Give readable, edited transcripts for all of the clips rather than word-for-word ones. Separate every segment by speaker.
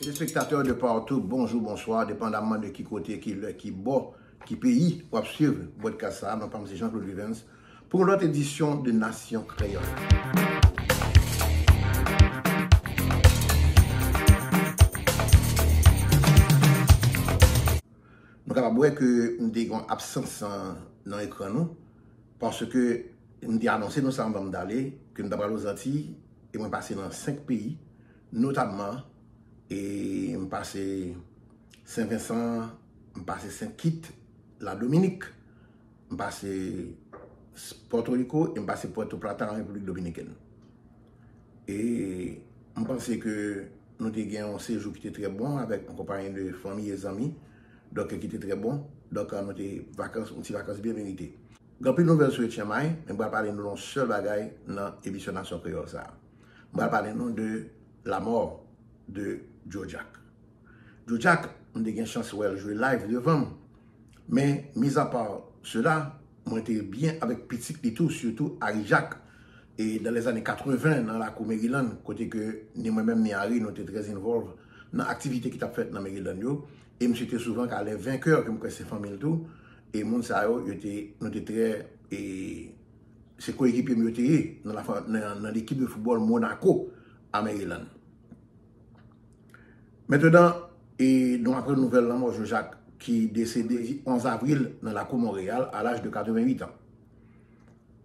Speaker 1: Téléspectateurs de partout, bonjour, bonsoir, dépendamment de qui côté, qui bon, qui pays, pour suivre podcast ça, non pas M. Jean-Claude Vivens, pour l'autre édition de Nation Créole. Nous avons voir que nous avons une absence dans l'écran parce que nous avons annoncé nous sommes d'aller, que nous avons aux Antilles et nous passé dans 5 pays, notamment et nous passé Saint-Vincent, nous passé Saint-Kitts, la Dominique, nous passé Porto Rico et nous passé Puerto Plata en République dominicaine. Et je pense que nous avons eu un séjour qui était très bon avec une compagnie de famille et amis, donc qui était très bon. Donc nous avons eu des vacances bien méritées. Quand plus de nouvelles sur le Chiamai, je vais parler de seul bagaille dans l'émission Nation Créole. Je vais parler de la mort de Joe Jack. Joe Jack, on a eu une chance de jouer live devant. Mais, mis à part cela, on était bien avec Petit Litou, surtout Harry Jack. Et dans les années 80, dans la cour Maryland, côté que moi-même, ni Harry, nous étions très involvés dans l'activité qui t'a faite dans Maryland. Et je suis souvent quand les vainqueurs, comme ces familles tout, et mon sao, nous étions très. Et c'est coéquipier dans l'équipe de football Monaco à Maryland. Maintenant, et donc après une nouvelle, la mort de Jacques, qui est décédé le 11 avril dans la cour Montréal à l'âge de 88 ans.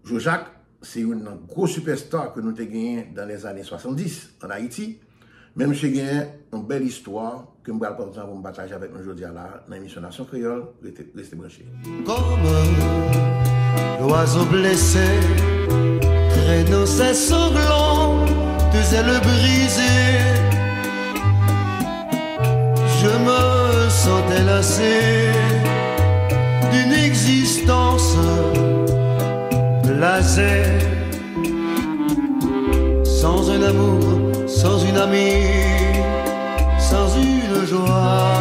Speaker 1: Jacques, c'est une grosse superstar que nous avons gagné dans les années 70 en Haïti. Mais monsieur a gagné une belle histoire que je vais vous partager avec nous aujourd'hui dans l'émission Nation Créole. Restez branchés.
Speaker 2: Comme l'oiseau blessé, traînant ses sanglants, deux ailes brisées, je me sentais lassé d'une existence blasée, sans un amour, sans une amie, sans une joie.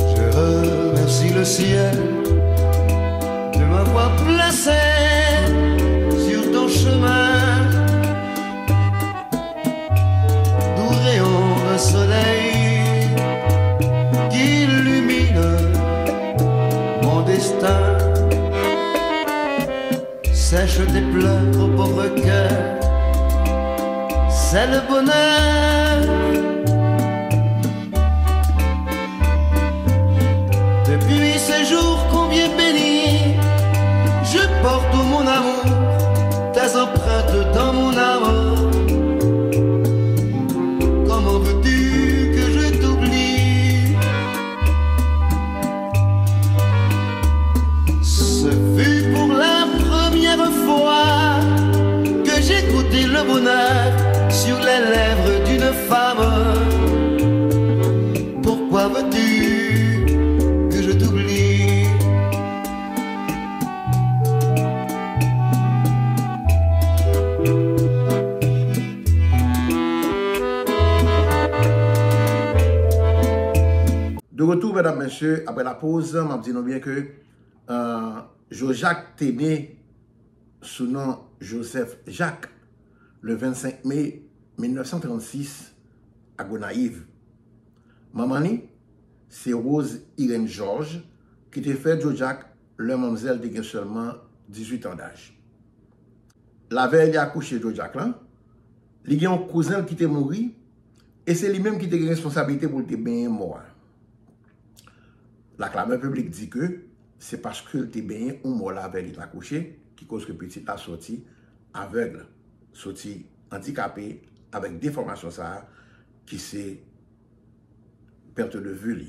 Speaker 2: Je remercie le ciel de m'avoir placé sur ton chemin, d'où rayon de soleil qui illumine mon destin. Sèche tes pleurs au pauvre cœur, c'est le bonheur. Depuis ces jours combien bénis, je porte mon amour, tes empreintes dans mon âme. Comment veux-tu que je t'oublie? Ce fut pour la première fois que j'ai goûté le bonheur sur les lèvres d'une femme. Pourquoi veux-tu que je t'oublie?
Speaker 1: De retour, mesdames, messieurs, après la pause, je me dis bien que Jacques était né sous nom Joseph Jacques le 25 mai 1936 à Gonaïve. Mamani, c'est Rose Irène Georges qui était fait Joe Jack, le mademoiselle de seulement 18 ans d'âge. La veille, il a accouché Joe Jack là. Il y a un cousin qui était mort et c'est lui-même qui était responsabilité pour le bien mort. La clameur publique dit que c'est parce que le bien ou mort la veille il a accouché qui cause que petit a sorti aveugle, sorti handicapé avec déformation ça qui c'est perte de vue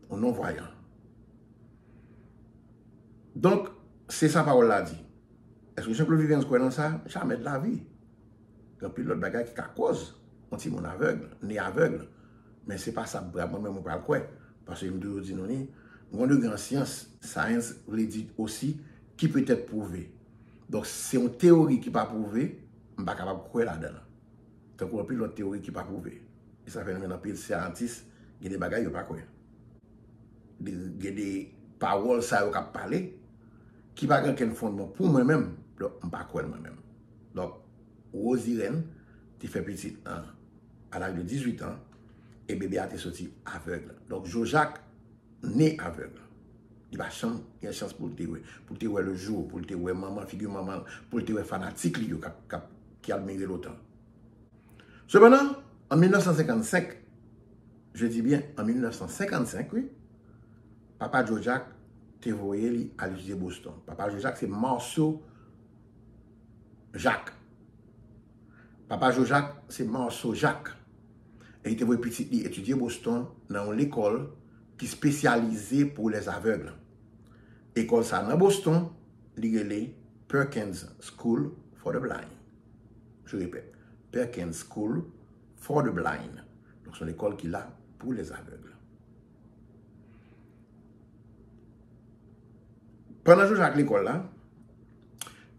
Speaker 1: ou non voyant. Donc c'est sa parole là dit. Est-ce que Jean-Claude Vivens croit dans ça? Jamais de la vie. Donc puis l'autre bagage qui a cause, on dit mon aveugle, né aveugle, mais c'est pas ça moi même on pas le croire parce que je me dis non ni de grande science, science veut dire aussi qui peut être prouvé. Donc, c'est une théorie qui n'est pas prouvée, je ne suis pas capable de croire là-dedans. Donc, on a plus l'autre théorie qui n'est pas prouvée. Et ça fait maintenant pile scientiste, il y a des bagages qui ne pas croire. Il y a des paroles qui ne pas parler, qui ne pas aucun fondement pour moi-même, donc je ne pas croire moi-même. Donc, Rosirène, qui fait petit à l'âge de 18 ans, et bébé a été sorti aveugle. Donc, Jacques, né aveugle. Il a une chance pour te voir le jour, pour te voir maman, figure maman, pour te voir fanatique qui admire l'autant. Cependant, en 1955, je dis bien en 1955, oui, Papa Jacques te voyé à l'université de Boston. Papa Jacques, c'est Marceau Jacques. Papa Jacques, c'est Marceau Jacques. Et il te voyé petit étudier à Boston dans l'école qui est spécialisée pour les aveugles. L'école ça dans Boston, il Perkins School for the Blind. Je répète, Perkins School for the Blind. Donc c'est l'école qui est là pour les aveugles. Pendant que Jacques l'école là,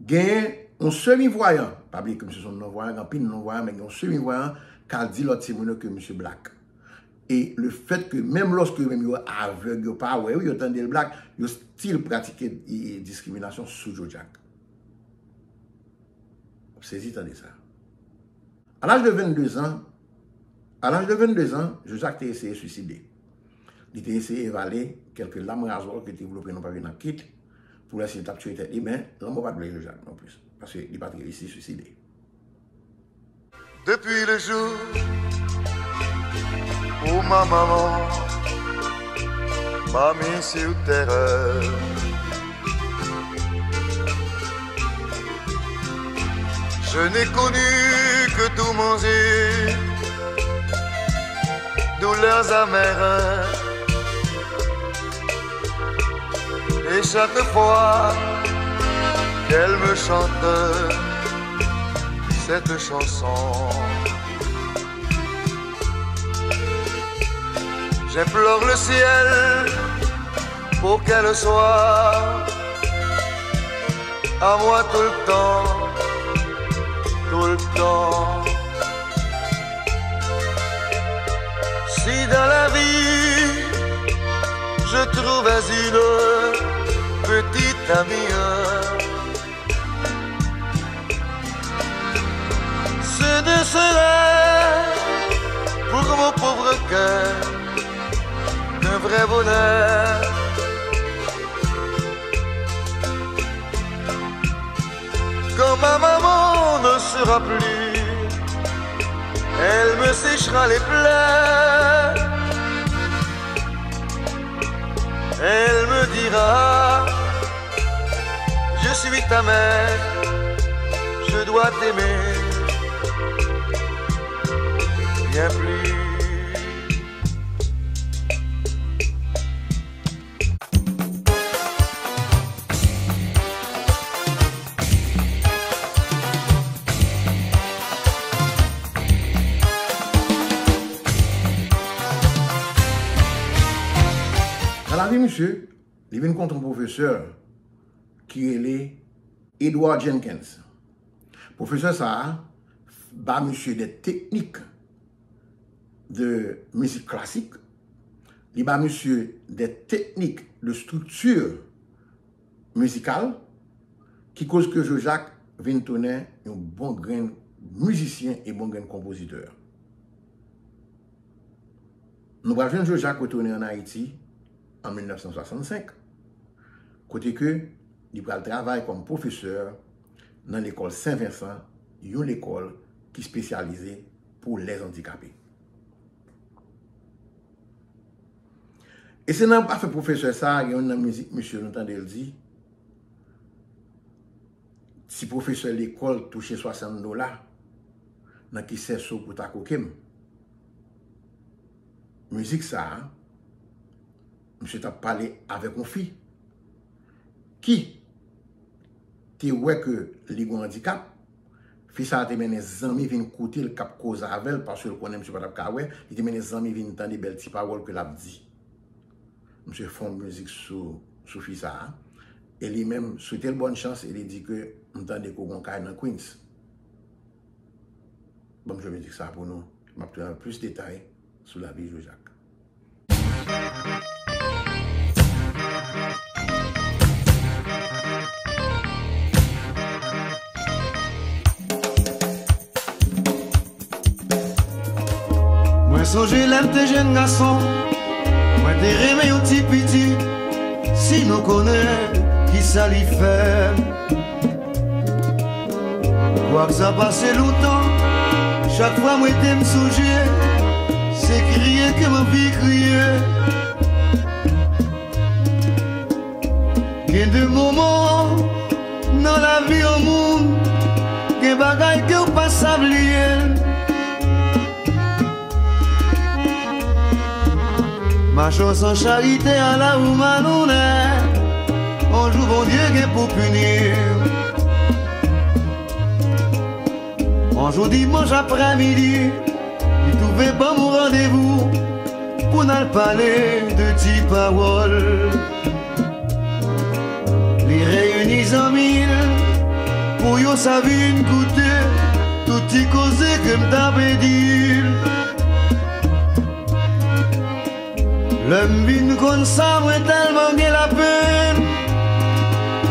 Speaker 1: il y a un semi-voyant, pas dire que M. son non-voyant, un pile non-voyant, mais un semi-voyant qui a dit l'autre que M. Black. Et le fait que même lorsque même yo aveugle, yo pas ouais, yo tendez le black, yo still pratiquer discrimination sous Jacques. Saisis de ça. À l'âge de 22 ans, Jacques a essayé de se suicider. Il a essayé d'évaler quelques lames rasoirs qui étaient développées dans le kit pour essayer de tuer tête. Mais l'homme ne va pas de Jacques non plus. Parce qu'il n'a pas réussi à se suicider.
Speaker 2: Depuis le jour où ma maman m'a mis sur terre, je n'ai connu que tout manger, douleurs amères. Et chaque fois qu'elle me chante cette chanson, j'implore le ciel pour qu'elle soit à moi tout le temps, tout le temps. Si dans la vie je trouvais une petite amie, ce ne serait pour mon pauvre cœur un vrai bonheur. Quand ma maman ne sera plus, elle me séchera les pleurs. Elle me dira, je suis ta mère, je dois t'aimer bien plus.
Speaker 1: Monsieur, il vient contre un professeur qui est Edward Jenkins. Professeur ça bat monsieur des techniques de musique classique, il bat monsieur des techniques de structure musicale qui cause que Jacques vient tourner un bon grain musicien et bon grain compositeur. Nous avons vu Jacques retourner en Haïti en 1965, côté que il travaille comme professeur dans l'école Saint-Vincent, une école qui est spécialisée pour les handicapés. Et c'est n'a pas fait professeur ça, il y a une musique, monsieur, nous entendez dire, si professeur l'école touche $60, dans qui c'est ça pour ta coquem. Musique ça, monsieur t'a parlé avec une fille qui te ouais que les handicap, fille ça te mené zami vinn côté le cap cause avec parce que connaît monsieur pas t'a ouais, il te mené zami vinn entendre des belles petites paroles que l'a dit. Monsieur fond musique sur fille ça et lui même souhaiter bonne chance et il dit que entendez qu'on caille dans Queens. Bon je me dis ça pour nous, m'a donner plus de détails sur la vie de Jacques.
Speaker 2: songe l'aime tes jeunes garçons, moi t'es remé un petit petit, si nous connaît qui ça lui fait. Quoi que ça passe longtemps, chaque fois moi t'aime songer, c'est crier que ma vie crier. Il y a des moments dans la vie au monde, des bagailles que vous pas oublier. Ma chance en charité à la où on est, on joue bon Dieu qui pour punir. On joue dimanche après-midi, il trouvait pas mon rendez-vous pour nous parler de petites paroles. Les réunis en mille, pour yo savoir une goûter, tout y causé comme t'avais dit. L'homme vine comme ça, moi tellement bien la peine,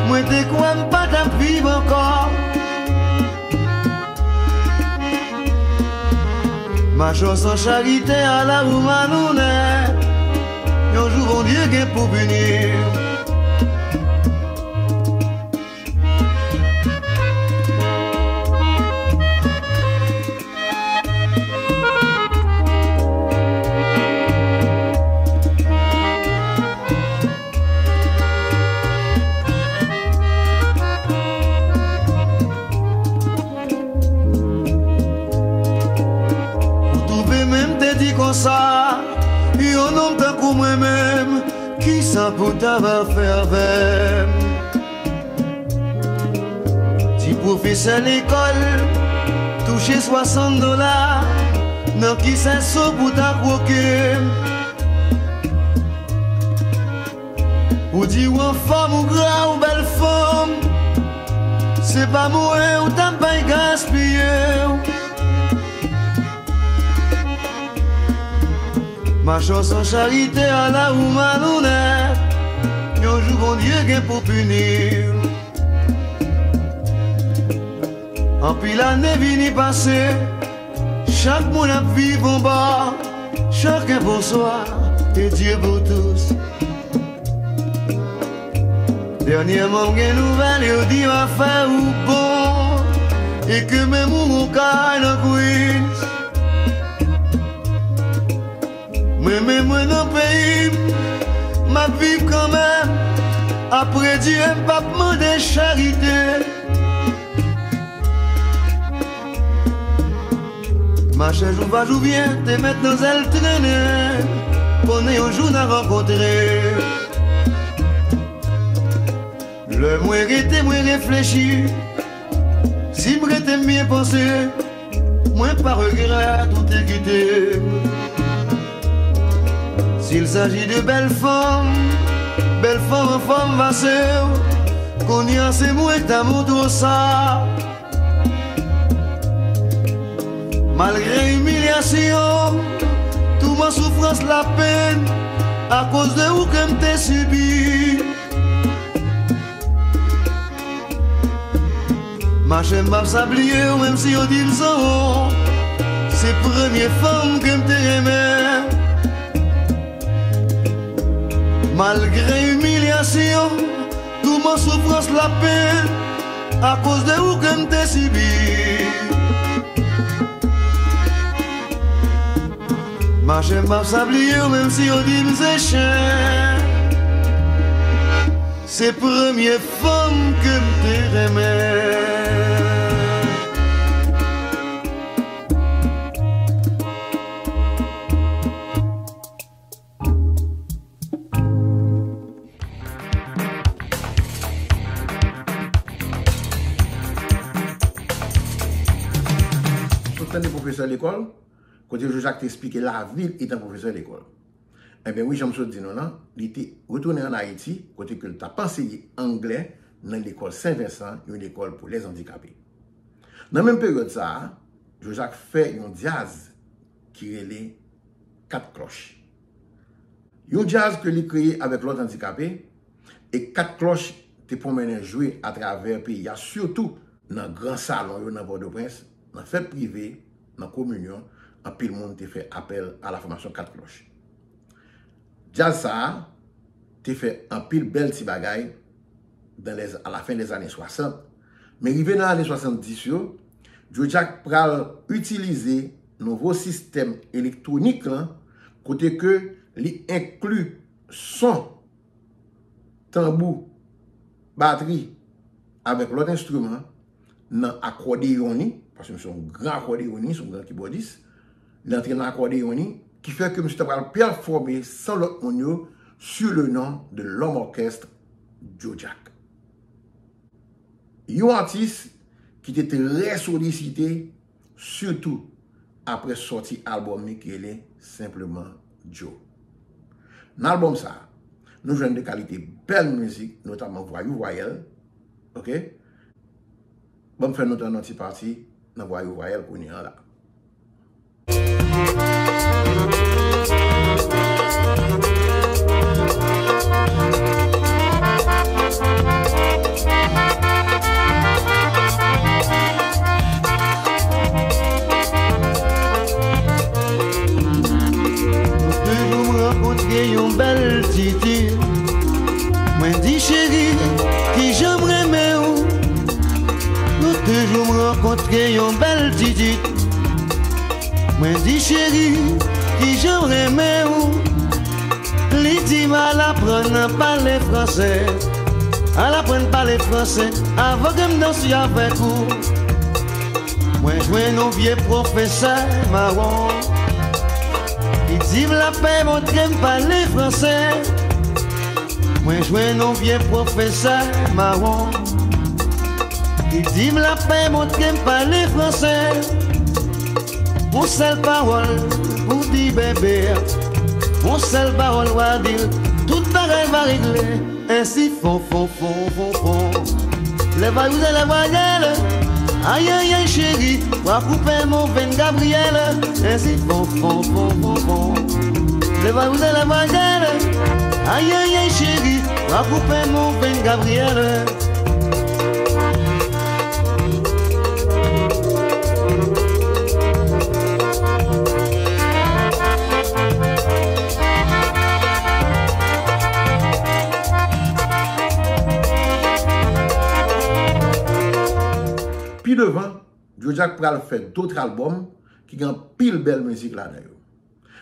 Speaker 2: moi t'es quoi pas ta vivre encore. Ma chance en charité à la où on est, un jour bon Dieu qui pour punir. Ça, et un homme tant que moi-même, qui ça pour t'avoir fait avec. Si professeur à l'école, toucher $60, non qui ça saut pour t'accroquer. Ou dire ou femme ou gras ou belle femme, c'est pas moi ou t'as pas gaspillé. Ma chance en charité à la où on est, un jour bon Dieu qui pour punir. En puis l'année vini passer, chaque monde a vivre en bas, chacun pour soi et Dieu pour tous. Dernièrement, j'ai une nouvelle et on dit ma faire ou bon, et que même mon cas dans Queens. Mais moi dans le pays, ma vie quand même, après Dieu m'a pas demandé charité. Ma chère joue va joue bien, t'es maintenant elle traîner, qu'on est un jour à rencontrer. Le moins été, moins réfléchi, si moi t'aime bien penser, moins par regret tout est quitté. S'il s'agit de belles femmes, femme vasseur, qu'on y a c'est moi t'as montré ça. Malgré humiliation, toute ma souffrance, la peine, à cause de où que m't'ai subi. Ma chaîne m'a sablié, même si on dit le sang, c'est première femme que m't'ai aimé. Malgré humiliation, toute ma souffrance, la peine, à cause de où que m't'ai subi. Ma chaîne m'a sablié, même si on dit m'sais chien, c'est première femme que m't'ai aimé.
Speaker 1: Des professeurs à l'école, quand Jacques t'expliquait la ville est un professeur à l'école. Eh bien oui, je me suis dit non, il était retourné en Haïti, côté que tu as enseigné anglais dans l'école Saint-Vincent, une école pour les handicapés. Dans la même période, Jacques fait un jazz qui relait 4 cloches. Un jazz que il créé avec l'autre handicapé et 4 cloches te promènent jouer à travers le pays, surtout dans le grand salon, dans Port-au-Prince, dans la fête privée, dans la communion, un pile monde te fait appel à la formation 4 cloches. Jazz ça, te fait un pile bel petit bagay à la fin des années 60. Mais arrivé dans les années 70, Joe Jack pral utiliser nouveau système électronique là, côté que li inclut son, tambour, batterie avec l'autre instrument dans accordéonie, parce que c'est un grand accordéoniste, un grand keyboardiste, l'entrée dans l'accordéonie qui fait que monsieur va performer sans l'autre monde sur le nom de l'homme orchestre Joe Jack. Un artiste qui était très sollicité, surtout après sorti album qui est simplement Joe. Dans l'album ça, nous jouons de qualité belle musique, notamment Voyou Voyelle, ok? Bon, faire notre petite partie dans Voyou Voyelle qu'on est là.
Speaker 2: Yon bel titi, moi dis chérie, qui j'aimerais ou nous toujours me rencontrer yon bel titi, moi dis chérie, qui j'aimerais ou li dit mal apprendre à parler français, à l'apprendre à parler français, avant que me danser avec vous, moi jouer nos vieux professeurs marron. Il dit la paix, montre-moi parler français. Moi, jouer nos vieux professeurs marron. Il dit la paix, montre-moi parler français. Mon seul parole, pour dire bébé. Mon seul parole, va dire, tout pareil va régler. Ainsi, fond. Les vailloux et les voyelles. Aïe aïe aïe chérie, va couper mon veine Gabriel. Ainsi fond. Les vailloux et les voyelles. Aïe aïe aïe chérie, va couper mon veine Gabriel.
Speaker 1: Puis devant, Joe Jack pral fait d'autres albums qui ont pile belle musique là d'ailleurs.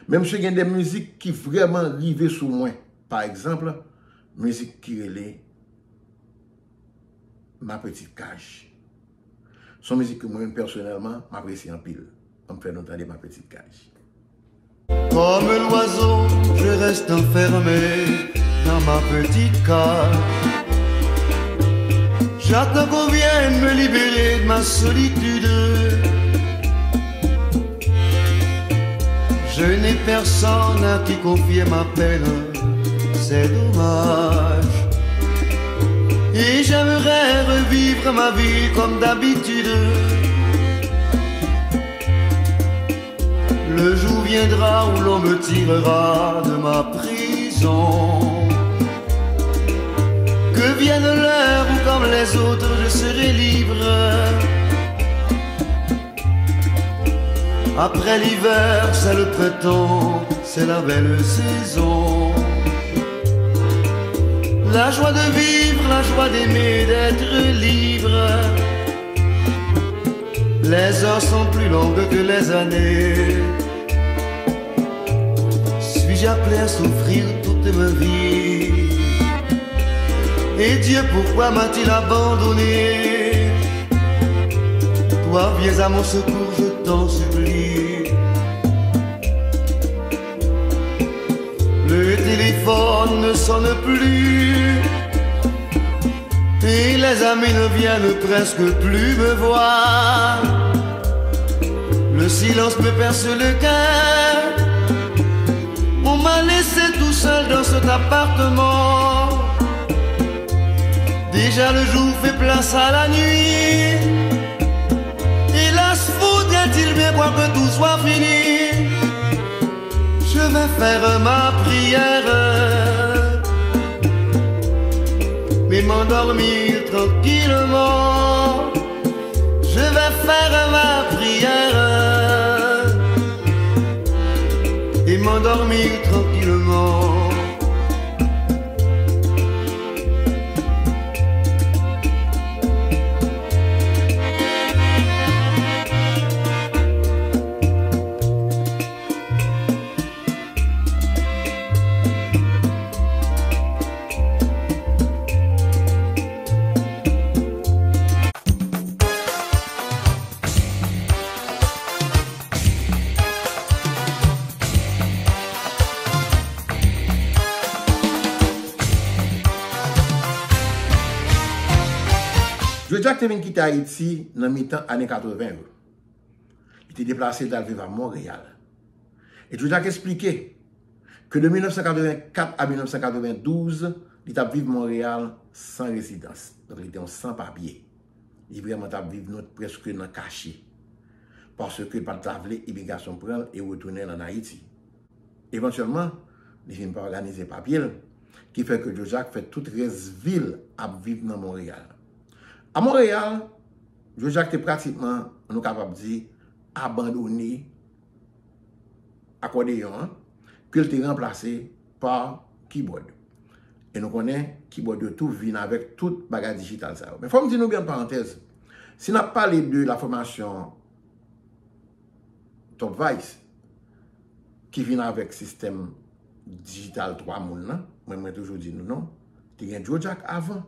Speaker 1: Même si il y a des musiques qui vraiment arrivent sous moi. Par exemple, musique qui relève Ma Petite Cage. Son musique que moi personnellement m'apprécie en pile. On me fait entendre Ma Petite Cage.
Speaker 2: Comme l'oiseau, je reste enfermé dans ma petite cage. J'attends qu'on vienne me libérer de ma solitude. Je n'ai personne à qui confier ma peine, c'est dommage. Et j'aimerais revivre ma vie comme d'habitude. Le jour viendra où l'on me tirera de ma prison. Que vienne l'heure où comme les autres je serai libre. Après l'hiver c'est le printemps, c'est la belle saison. La joie de vivre, la joie d'aimer, d'être libre. Les heures sont plus longues que les années. Suis-je appelé à souffrir toute ma vie? Et Dieu, pourquoi m'a-t-il abandonné? Toi, viens à mon secours, je t'en supplie. Le téléphone ne sonne plus et les amis ne viennent presque plus me voir. Le silence me perce le cœur. On m'a laissé tout seul dans cet appartement. Déjà le jour fait place à la nuit. Hélas, faudrait-il bien croire que tout soit fini. Je vais faire ma prière, mais m'endormir tranquillement. Je vais faire ma prière, m'endormir tranquillement.
Speaker 1: Joe Jack te venu quitter Haïti dans mi-temps années 80. Il était déplacé d'Alviv à Montréal. Et Joe Jack expliquait que de 1984 à 1992, il a vécu Montréal sans résidence. Donc il était sans papier. Il vraiment a vécu presque dans caché. Parce que pas de l'immigration prend et retourner en Haïti. Éventuellement, il ne pas organiser papier qui fait que Joe Jack fait toute reste ville à vivre dans Montréal. À Montréal, Joe Jack était pratiquement, nous capable de dire, abandonné accordéon, que il était remplacé par keyboard. Et nous connaissons keyboard de tout vient avec toute bagage digital. Mais il faut me dire, nous bien parenthèse, si on a parlé de la formation Top Vice, qui vient avec système digital 3 moun, moi toujours dit nous non, il y a Joe Jack avant,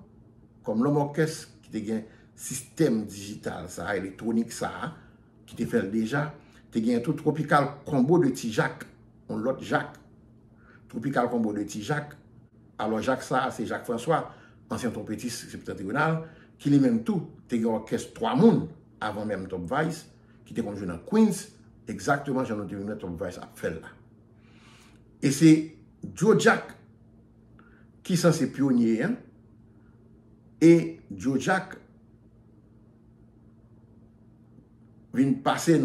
Speaker 1: comme l'homme orchestre qui te un système digital ça électronique ça qui te fait déjà te gen tout tropical combo de T-Jack on l'autre Jacques tropical combo de T-Jack alors Jacques ça c'est Jacques François ancien trompettiste septentrional qui lui même tout te gen orchestre 3 moun avant même Top Vice qui te connu dans Queens exactement j'en ai Top Vice a fait là et c'est Joe Jack qui sont ces pionniers hein? Et Joe Jack vient passer,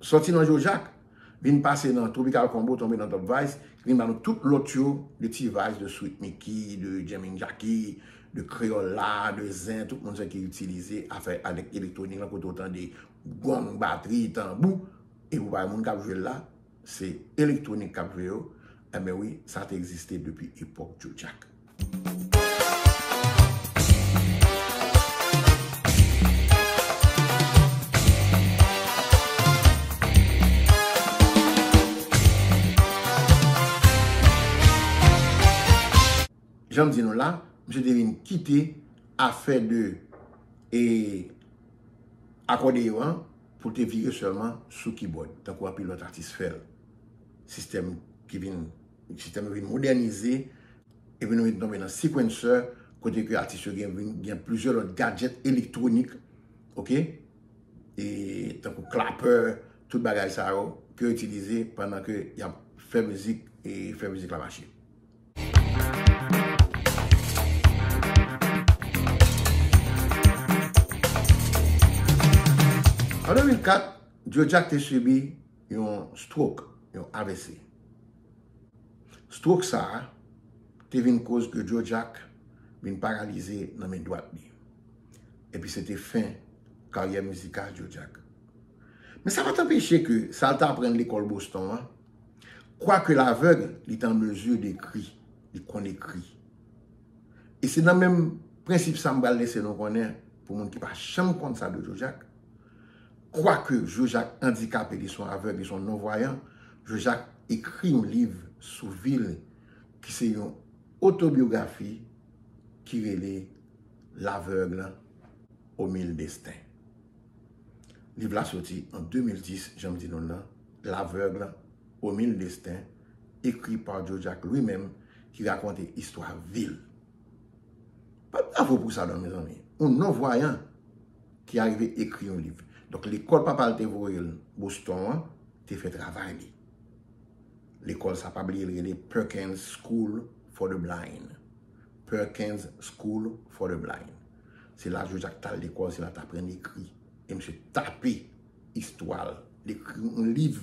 Speaker 1: sorti dans Joe Jack, vient passer dans Tropical Combo, tomber dans Top Vice, vient dans tout l'autre de T-Vice, de Sweet Mickey, de Jamming Jackie, de Crayola, de Zen, tout le monde qui est utilisé à faire avec électronique, là, quand autant des gongs, batteries, tambour, et vous voyez, mon cap joué là, c'est électronique cap joué, mais oui, ça a existé depuis l'époque Joe Jack. J'aime dire nous là, M. Devine quitter affaire de accordéon pour te virer seulement sous keyboard. Tant qu'on a pilote artiste faire. Système qui vient moderniser et vient tomber dans sequencer côté que l'artiste a plusieurs autres gadgets électroniques. OK? Et tant que clapper, tout bagage ça que utiliser pendant que il a fait musique et fait musique la machine. En 2004, Joe Jack a subi un stroke, un AVC. Stroke ça, c'est une cause que Joe Jack vient paralysé dans mes doigts. Et puis c'était fin carrière musicale Joe Jack. Mais ça va t'empêcher que ça t'apprend l'école Boston. Hein? Quoique l'aveugle est en mesure d'écrire, il connaît écrit. Et c'est dans le même principe ça me laisser nous connaître pour les gens qui ne pas jamais compte ça de Joe Jack. Quoique Joe Jack handicapé, ils sont aveugles, ils sont non-voyants, Joe Jack écrit un livre sous ville qui c'est une autobiographie qui relève l'aveugle aux 1000 destins. Le livre a sorti en 2010, j'aime dire là, l'aveugle aux 1000 destins, écrit par Joe Jack lui-même, qui raconte histoire ville. Pas bravo pour ça, mes amis. Un non-voyant qui arrive à écrire un livre. Donc, l'école Papa te voyé Boston, te fait travailler. L'école s'appelle les Perkins School for the Blind. Perkins School for the Blind. C'est là que Jacques Tal l'école, c'est là que tu apprends à écrire. Et je tapé histoire, d'écrire un livre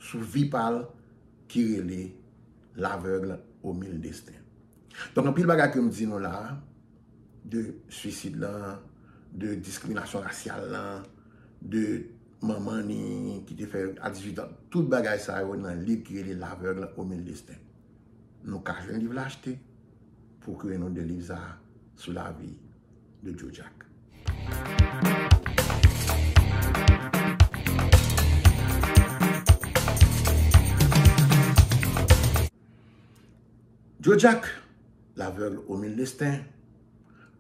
Speaker 1: sous Vipal qui relève l'aveugle aux 1000 destins. Donc, un pile bagage que me dit nous là, de suicide là, de discrimination raciale là, de maman ni qui te fait à 18 ans, tout bagage ça dans le livre qui est l'aveugle au milieu de destin. Nous cachons un livre l'acheter pour que nous délivre ça sur la vie de Joe Jack. Joe Jack, l'aveugle au milieu de destin,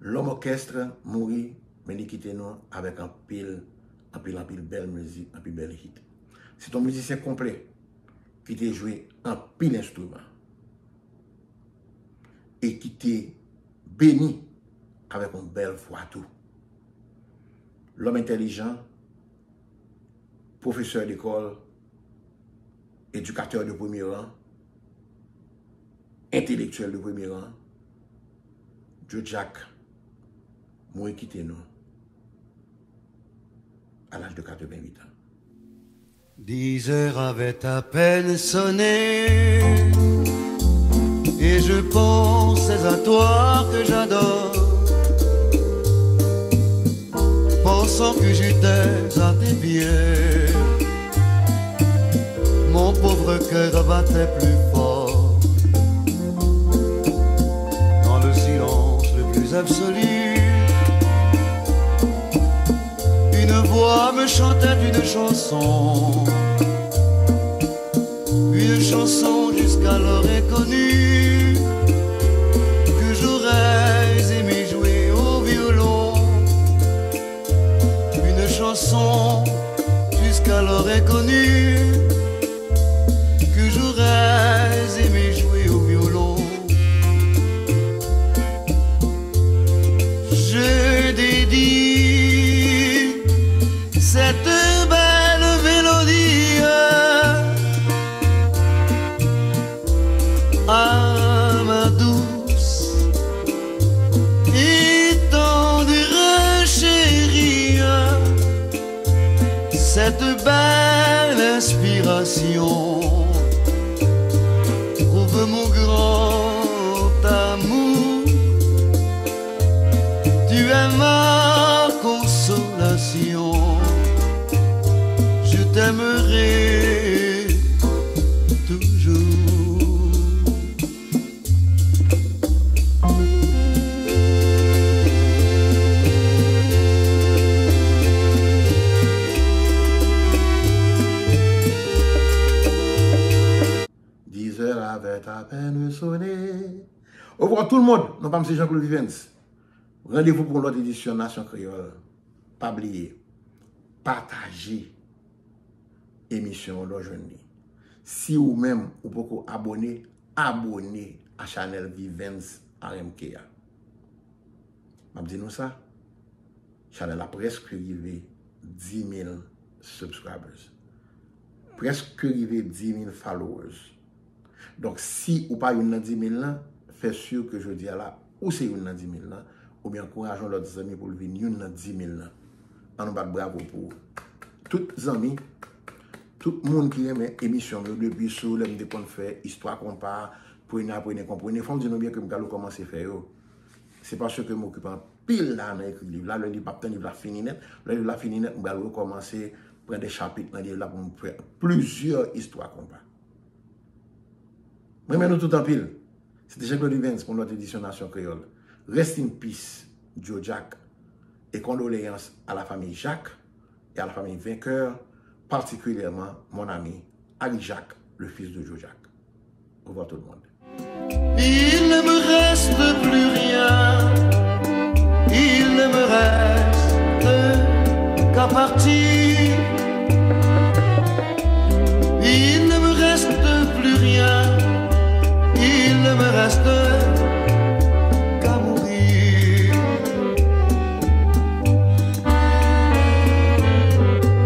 Speaker 1: l'homme orchestre mourit, mais il quitte nous avec un pile belle musique, un pile belle hit. C'est un musicien complet qui t'a joué un pile instrument et qui t'a béni avec une belle voix tout. L'homme intelligent, professeur d'école, éducateur de premier rang, intellectuel de premier rang, Joe Jack, moi quitté nous à l'âge de 88 ans.
Speaker 2: 10 heures avaient à peine sonné et je pensais à toi que j'adore, pensant que j'étais à tes pieds. Mon pauvre cœur battait plus fort dans le silence le plus absolu. Une voix me chantait une chanson jusqu'alors inconnue, que j'aurais aimé jouer au violon. Une chanson jusqu'alors inconnue, que j'aurais aimé jouer au violon. Je dédie cette belle mélodie à ma douce et tendre chérie, cette belle inspiration prouve mon grand amour. Tu es ma consolation, je t'aimerai toujours.
Speaker 1: 10 heures avait à peine sonné. Au revoir tout le monde. Non, pas M. Jean-Claude Vivens. Rendez-vous pour l'autre édition Nation Créole. Pas oublier, partagez l'émission d'aujourd'hui. Si vous même vous pouvez abonner à la chaîne Vivens RMK. Je dis nous ça. La chaîne a presque arrivé 10 000 subscribers. Presque arrivé 10 000 followers. Donc si vous pas une 10 000 là, faites sûr que je dis à là, ou c'est une 10 000 là, ou bien encourageons leurs amis pour venir une 10 000 là. On va bravo pour tous les amis, tout le monde qui aime l'émission depuis sur le qu'on fait histoire qu'on parle, pour une comprendre. Il faut dire bien que je vais commencer à faire. C'est parce que je m'occupe en pile là dans l'écrire livre. Là, le livre va finir net. Le livre va finir net, je vais recommencer à prendre des chapitres dans le livre là pour faire plusieurs histoires qu'on parle. Mais nous tout en pile. C'était Jean-Claude Vivens pour notre édition Nation Créole. Rest in peace, Joe Jack. Et condoléances à la famille Jacques et à la famille Vainqueur, particulièrement mon ami Ali Jacques, le fils de Joe Jack. Au revoir tout le monde.
Speaker 2: Il ne me reste plus rien, il ne me reste qu'à partir. Il ne me reste plus rien, il ne me reste qu'à mourir.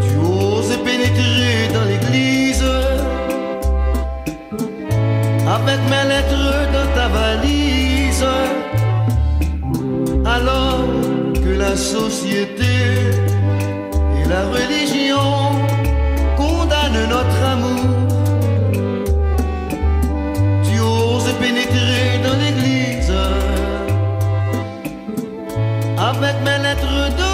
Speaker 2: Tu oses pénétrer dans l'église avec mes lettres dans ta valise, alors que la société et la religion condamnent notre amour. Tu oses pénétrer dans l'église avec mes lettres de